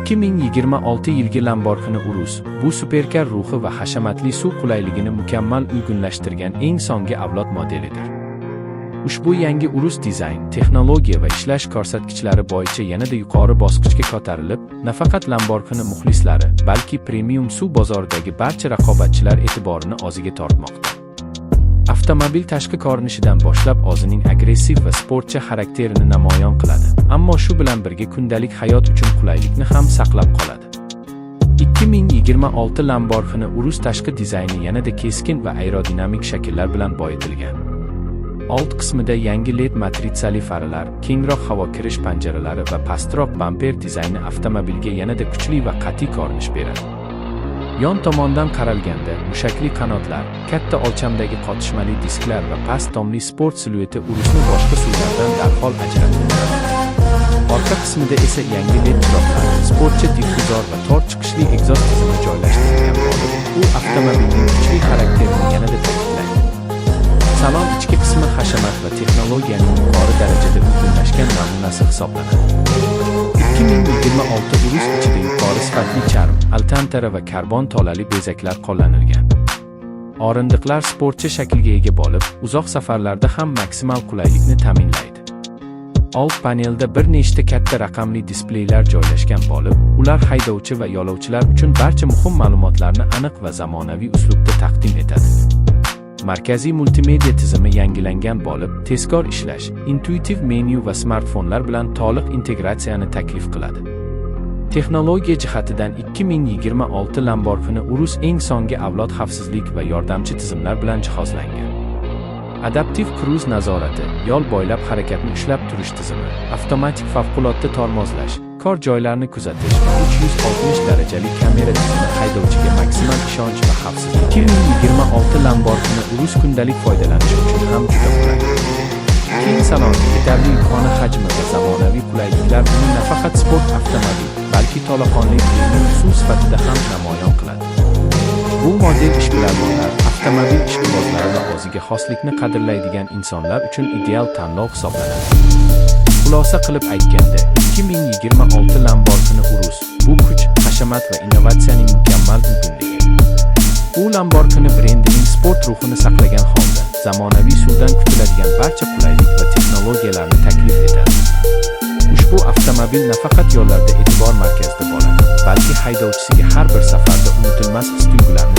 2026 yilgi Lamborghini Urus bu superkar ruhi va hashamatli suv qulayligini mukammal uyg'unlashtirgan eng so'nggi avlod modelidir. Ushbu yangi Urus dizayn, texnologiya va ishlash ko'rsatkichlari bo'yicha yanada yuqori bosqichga ko'tarilib, nafaqat Lamborghini muxlislari, balki premium suv bozoridagi barcha raqobatchilar e'tiborini o'ziga tortmoqda. Avtomobil tashqi ko'rinishidan boshlab o'zining agressiv va sportcha xarakterini namoyon qiladi, ammo shu bilan birga kundalik hayot uchun qulaylikni ham saqlab qoladi. 2026 Lamborghini Urus tashqi dizayni yanada keskin va aerodinamik shakllar bilan boyitilgan. Old qismida yangi LED matritsali farlar, kengroq havo kirish panjaralari va pastroq bamper dizayni avtomobilga yanada kuchli va qat'iy ko'rinish beradi. Yon tomondan qaralganda, mushakli qanotlar, katta o'lchamdagi qotishmali disklar va past tomli sport silueti Urusni boshqa suvlardan darhol ajratib turadi. Orqa qismida esa yangi LED chiroqlar, sportcha diffuzor va tor chiqishli egzoz tizimi joylashtirilgan bo'lib, u avtomobilning kuchli xarakterini yanada ta'kidlaydi. Salon ichki qismi hashamat va texnologiyaning yuqori darajada uyg'unlashgan namunasi hisoblanadi. 2026 Urus ichida yuqori sifatli charm, alkantara va karbon tolali bezaklar qo'llanilgan. O'rindiqlar sportcha shaklga ega bo'lib, uzoq safarlarda ham maksimal qulaylikni ta'minlaydi. Old panelda bir nechta katta raqamli displeylar joylashgan bo'lib, ular haydovchi va yo'lovchilar uchun barcha muhim ma'lumotlarni aniq va zamonaviy uslubda taqdim etadi. Markaziy multimedia tizimi yangilangan bo'lib, tezkor ishlash, intuitiv menyu va smartfonlar bilan to'liq integratsiyani taklif qiladi. Texnologiya jihatidan 2026 Lamborghini Urus eng so'nggi avlod xavfsizlik va yordamchi tizimlar bilan jihozlangan. Adaptiv kruz nazorati, yo'l bo'ylab harakatni ushlab turish tizimi, avtomatik favqulodda tormozlash, kor joylarni kuzatish va 360 darajali kamera tizimi haydovchiga maksimal ishonch va xavfsizlik. 2026 Lamborghini Urus kundalik foydalanish uchun ham juda qulay. Keng salonga yetarli yukxona hajmi va zamonaviy qulayliklar uni nafaqat sport avtomobil, balki to'laqonli premium suv sifatida ham namoyon qiladi. Bu model ishbilarmonlar, avtomobil ishqibozlari va o'ziga xoslikni qadrlaydigan insonlar uchun ideal tanlov hisoblanadi. Xulosa qilib aytganda, 2026 Lamborghini Urus bu kuch, hashamat va innovatsiyaning mukammal uyg'unligi. U Lamborghini brendining sport ruhini saqlagan holda, zamonaviy suvdan kutiladigan barcha qulaylik va texnologiyalarni taklif etadi. Ushbu avtomobil nafaqat yo'llarda e'tibor markazida bo'ladi, balki haydovchisiga har bir safarda unutilmas his-tuyg'ularni